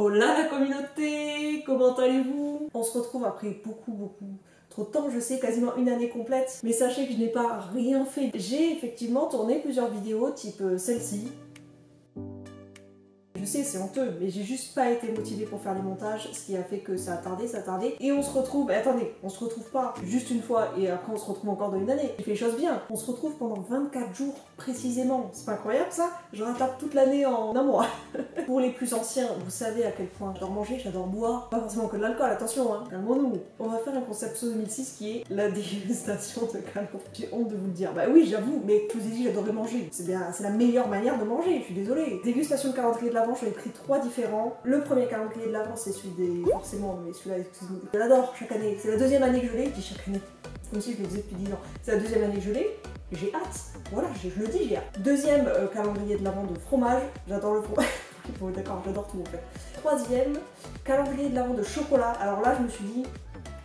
Hola la communauté, comment allez-vous? On se retrouve après beaucoup trop de temps, je sais, quasiment une année complète. Mais sachez que je n'ai pas rien fait. J'ai effectivement tourné plusieurs vidéos type celle-ci. Je sais, c'est honteux, mais j'ai juste pas été motivée pour faire les montages, ce qui a fait que ça a tardé. Et on se retrouve, mais attendez, on se retrouve pas juste une fois et après on se retrouve encore dans une année. Je fais les choses bien. On se retrouve pendant 24 jours précisément. C'est pas incroyable ça? Je rattrape toute l'année en un mois. Pour les plus anciens, vous savez à quel point j'adore manger, j'adore boire. Pas forcément que de l'alcool, attention, hein. Calmons-nous. On va faire un concept 2006 qui est la dégustation de calendrier. J'ai honte de vous le dire. Bah oui, j'avoue, mais je vous ai dit, j'adorais manger. C'est la meilleure manière de manger, je suis désolée. Dégustation de calendrier de l'Avent, j'en ai pris 3 différents. Le premier calendrier de l'Avent, c'est celui des... Forcément, mais celui-là, excusez-moi. Je l'adore chaque année. C'est la deuxième année que je l'ai, je dis chaque année. Comme si je le disais depuis 10 ans. C'est la deuxième année que je l'ai. J'ai hâte. Voilà, je le dis, j'ai hâte. Deuxième calendrier de l'Avent de fromage. J'adore le fromage. Bon, d'accord, j'adore tout en fait. Troisième, calendrier de l'Avent de chocolat. Alors là, je me suis dit,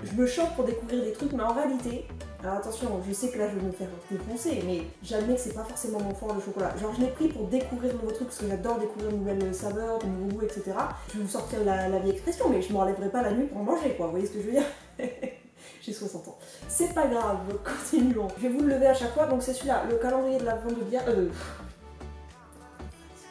je me chauffe pour découvrir des trucs, mais en réalité, alors attention, je sais que là, je vais me faire défoncer, mais j'admets que c'est pas forcément mon fort le chocolat. Genre, je l'ai pris pour découvrir de nouveaux trucs, parce que j'adore découvrir de nouvelles saveurs, de nouveaux goûts, etc. Je vais vous sortir la vieille expression, mais je me relèverai pas la nuit pour en manger, quoi. Vous voyez ce que je veux dire? J'ai 60 ans. C'est pas grave, continuons. Je vais vous le lever à chaque fois, donc c'est celui-là, le calendrier de l'Avent de bière.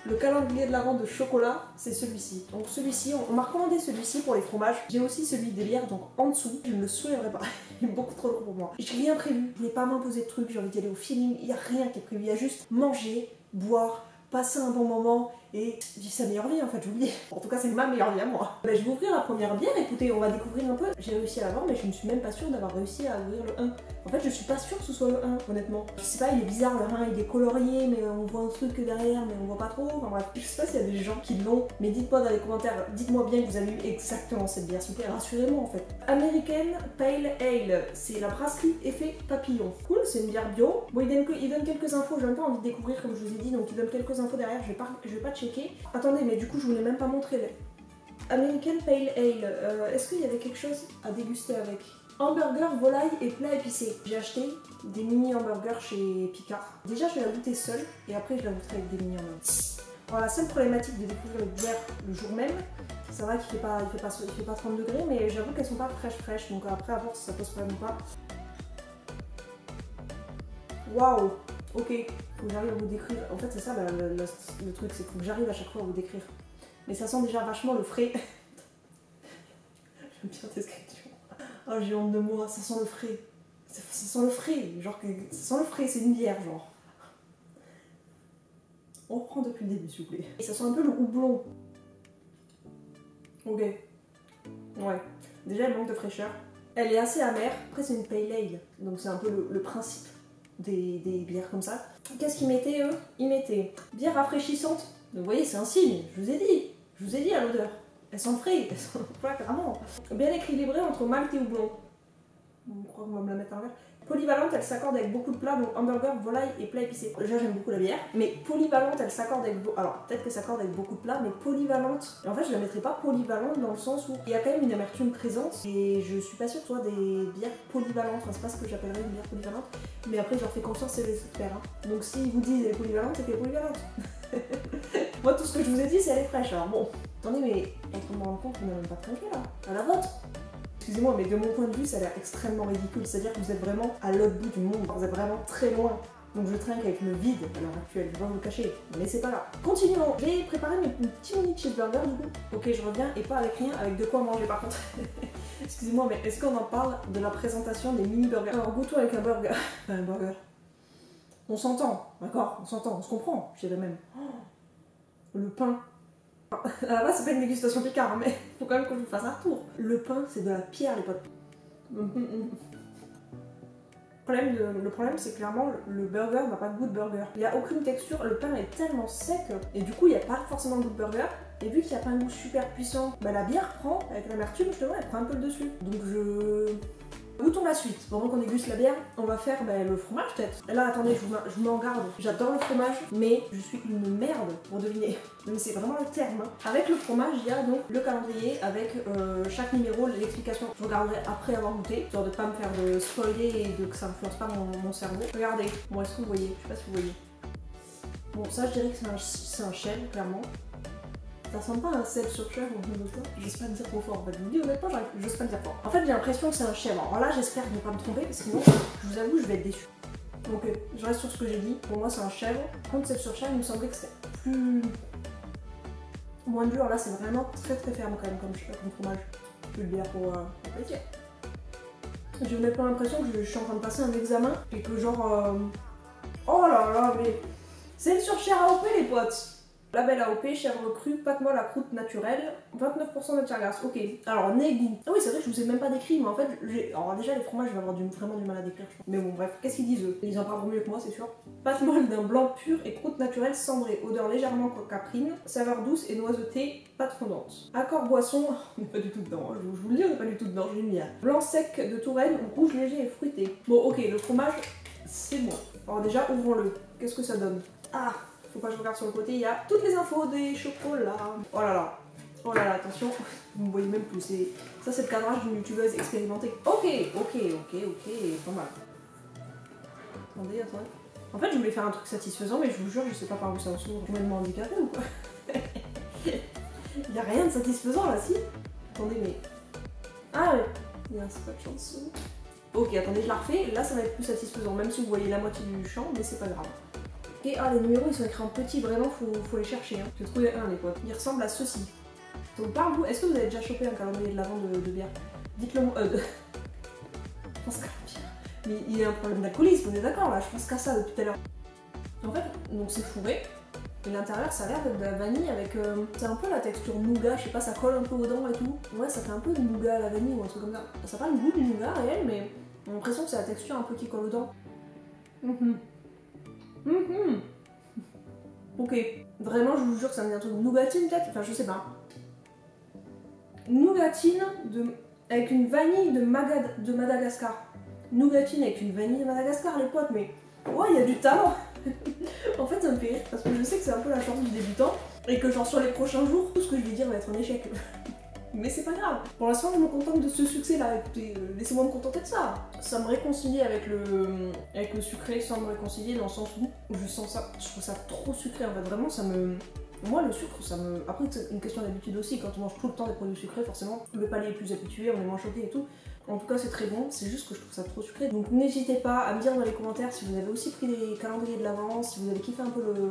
Le calendrier de l'Avent de chocolat, c'est celui-ci. Donc celui-ci, on m'a recommandé celui-ci pour les fromages. J'ai aussi celui des bières, donc en dessous. Je ne le soulèverai pas. Il est beaucoup trop long pour moi. J'ai rien prévu. Je voulais pas m'imposer de trucs. J'ai envie d'y aller au feeling. Il n'y a rien qui est prévu. Il y a juste manger, boire, passer un bon moment et vivre sa meilleure vie en fait, j'oublie. En tout cas, c'est ma meilleure vie à moi. Je vais ouvrir la première bière. Écoutez, on va découvrir un peu. J'ai réussi à l'avoir, mais je ne suis même pas sûre d'avoir réussi à ouvrir le 1. En fait, je suis pas sûre que ce soit le 1, honnêtement. Je sais pas, il est bizarre, le 1 il est colorié, mais on voit un truc derrière, mais on voit pas trop. Enfin bref, je sais pas s'il y a des gens qui l'ont, mais dites-moi dans les commentaires, dites-moi bien que vous avez eu exactement cette bière, s'il vous plaît, rassurez-moi en fait. American Pale Ale, c'est la brasserie Effet Papillon. Cool, c'est une bière bio. Bon, il donne quelques infos, j'ai même pas envie de découvrir comme je vous ai dit, donc il donne quelques infos derrière, je vais pas checker. Attendez, mais du coup, je vous l'ai même pas montré. American Pale Ale, est-ce qu'il y avait quelque chose à déguster avec? Hamburger, volaille et plat épicé. J'ai acheté des mini hamburgers chez Picard. Déjà, je vais la goûter seule et après, je la goûterai avec des mini hamburgers. Alors, la seule problématique de découvrir une bière le jour même, c'est vrai qu'il fait pas 30 degrés, mais j'avoue qu'elles sont pas fraîches. Donc après, à voir si ça pose problème ou pas. Waouh! Ok, faut que j'arrive à vous décrire. En fait, c'est ça le truc, c'est que j'arrive à chaque fois à vous décrire. Mais ça sent déjà vachement le frais. J'aime bien tes description. Oh, j'ai honte de moi, ça sent le frais. Ça sent le frais, genre que ça sent le frais, c'est une bière, genre. On reprend depuis le début, s'il vous plaît. Et ça sent un peu le houblon. Ok. Ouais. Déjà, elle manque de fraîcheur. Elle est assez amère. Après, c'est une pale ale, donc c'est un peu le principe des bières comme ça. Qu'est-ce qu'ils mettaient, eux? Ils mettaient bière rafraîchissante. Vous voyez, c'est un signe, je vous ai dit à l'odeur. Elles sont frais, elles sont pas clairement. Bien équilibrée entre malt et houblon. Je crois qu'on va me la mettre à l'envers. Polyvalente, elle s'accorde avec beaucoup de plats, donc hamburger, volaille et plats épicés. Déjà, j'aime beaucoup la bière, mais polyvalente, elle s'accorde avec... Alors, peut-être qu'elle s'accorde avec beaucoup de plats, mais polyvalente... Et en fait, je la mettrais pas polyvalente dans le sens où il y a quand même une amertume présente, et je suis pas sûre que ce soit des bières polyvalentes. Enfin, c'est pas ce que j'appellerais une bière polyvalente, mais après, je leur fais confiance, c'est les experts. Hein. Donc, s'ils vous disent elle est polyvalente, c'est qu'elle est polyvalente. Moi, tout ce que je vous ai dit, c'est elle est fraîche, alors bon. Attendez, mais on me rend compte qu'on n'a même pas trinqué là. À la vôtre. Excusez-moi, mais de mon point de vue, ça a l'air extrêmement ridicule. C'est-à-dire que vous êtes vraiment à l'autre bout du monde. Vous êtes vraiment très loin. Donc je trinque avec le vide à l'heure actuelle. Je vais vous le cacher. Mais c'est pas grave. Continuons. J'ai préparé mes petits mini cheeseburgers du coup. Ok, je reviens et pas avec rien, avec de quoi manger par contre. Excusez-moi, mais est-ce qu'on en parle de la présentation des mini burgers? Alors goûtons avec un burger. Enfin, un burger. On s'entend, d'accord? On s'entend, on se comprend, je dirais même. Oh, le pain. À la base, c'est pas une dégustation Picard, mais faut quand même que je vous fasse un retour. Le pain, c'est de la pierre, les potes. Le problème, c'est clairement le burger n'a pas de goût de burger. Il n'y a aucune texture, le pain est tellement sec, et du coup, il n'y a pas forcément de goût de burger. Et vu qu'il n'y a pas un goût super puissant, bah, la bière prend, avec l'amertume, justement, elle prend un peu le dessus. Donc goûtons la suite. Pendant qu'on déguste la bière, on va faire le fromage peut-être. Là, attendez, je vous mets en garde. J'adore le fromage, mais je suis une merde pour deviner. Donc c'est vraiment le terme. Hein. Avec le fromage, il y a donc le calendrier avec chaque numéro, l'explication. Je regarderai après avoir goûté, genre de pas me faire de spoiler et que ça influence pas mon cerveau. Regardez, bon, est-ce que vous voyez? Je sais pas si vous voyez. Bon, ça, je dirais que c'est un chèvre, clairement. Ça ressemble pas à un sel sur chèvre ou un autre. J'ose pas le dire trop fort en fait. Je vous dis honnêtement, j'ose pas le dire fort. En fait, j'ai l'impression que c'est un chèvre. Alors là, j'espère ne pas me tromper parce que sinon, je vous avoue, je vais être déçue. Donc, je reste sur ce que j'ai dit. Pour moi, c'est un chèvre. Contre sel sur chèvre, il me semblait que c'était plus. Moins dur. Là, c'est vraiment très ferme quand même comme fromage. Je vais le dire pour plaisir. J'ai honnêtement l'impression que je suis en train de passer un examen et que genre. Oh là là, mais. C'est sur chèvre AOP les potes! Label AOP, chèvre crue, pâte molle à croûte naturelle, 29% de matière grasse. Ok, alors nez goût. Ah oui, c'est vrai, je vous ai même pas décrit, mais en fait, alors déjà, les fromages, je vais avoir vraiment du mal à décrire, je pense. Mais bon, bref, qu'est-ce qu'ils disent eux? Ils en parleront mieux que moi, c'est sûr. Pâte molle d'un blanc pur et croûte naturelle cendrée, odeur légèrement caprine, saveur douce et noisette, pâte fondante. Accord boisson, on n'est pas du tout dedans, hein. Je vous le dis, on n'est pas du tout dedans, j'ai une lumière. Blanc sec de Touraine, rouge léger et fruité. Bon, ok, le fromage, c'est bon. Alors déjà, ouvrons-le. Qu'est-ce que ça donne? Ah! Faut pas que je regarde sur le côté, il y a toutes les infos des chocolats. Oh là, attention, vous me voyez même plus. Ça, c'est le cadrage d'une youtubeuse expérimentée. Ok, pas mal. Attendez. En fait, je voulais faire un truc satisfaisant, mais je vous jure, je sais pas par où ça s'ouvre. Je suis même handicapée ou quoi? Il y a rien de satisfaisant là, si? Attendez, mais. Ah ouais, il y a un spot de chanson. Ok, attendez, je la refais. Là, ça va être plus satisfaisant, même si vous voyez la moitié du champ, mais c'est pas grave. Et les numéros ils sont écrits en petit, vraiment faut les chercher. Hein. J'ai trouvé un les potes. Il ressemble à ceci. Donc par vous, est-ce que vous avez déjà chopé un calendrier de l'avant de bière? Dites-le moi. Je pense qu'à la bière. Mais il y a un problème d'alcoolisme, on est d'accord là, je pense qu'à ça depuis tout à l'heure. En fait, donc c'est fourré. Et l'intérieur ça a l'air d'être de la vanille avec. C'est un peu la texture nougat, je sais pas, ça colle un peu aux dents et tout. Ouais, ça fait un peu de nougat à la vanille ou un truc comme ça. Ça n'a pas le goût du nougat réel, mais on a l'impression que c'est la texture un peu qui colle aux dents. Ok, vraiment je vous jure que ça me dit un truc nougatine peut-être, enfin je sais pas. Nougatine avec une vanille de Madagascar. Nougatine avec une vanille de Madagascar les potes, mais ouais il y a du talent. En fait ça me fait rire parce que je sais que c'est un peu la chance du débutant et que genre sur les prochains jours tout ce que je vais dire va être un échec. Mais c'est pas grave. Pour l'instant, je me contente de ce succès-là. Écoutez, laissez-moi me contenter de ça. Ça me réconcilie avec le sucré sans me réconcilier dans le sens où je sens ça. Je trouve ça trop sucré. En fait, vraiment, ça me. Moi, le sucre, ça me. Après, c'est une question d'habitude aussi. Quand on mange tout le temps des produits sucrés, forcément, le palais est plus habitué, on est moins choqué et tout. En tout cas, c'est très bon. C'est juste que je trouve ça trop sucré. Donc, n'hésitez pas à me dire dans les commentaires si vous avez aussi pris des calendriers de l'avant, si vous avez kiffé un peu le.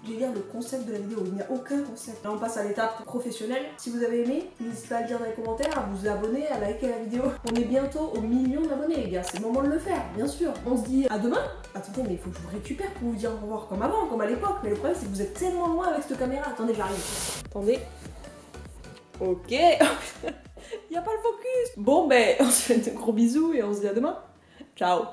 Je vais dire le concept de la vidéo, il n'y a aucun concept. Là on passe à l'étape professionnelle. Si vous avez aimé, n'hésitez pas à le dire dans les commentaires, à vous abonner, à liker la vidéo. On est bientôt au million d'abonnés les gars, c'est le moment de le faire, bien sûr. On se dit à demain. Attendez, mais il faut que je vous récupère pour vous dire au revoir comme avant, comme à l'époque. Mais le problème c'est que vous êtes tellement loin avec cette caméra. Attendez, j'arrive. Attendez. Ok. Il n'y a pas le focus. Bon ben, on se fait de gros bisous et on se dit à demain. Ciao.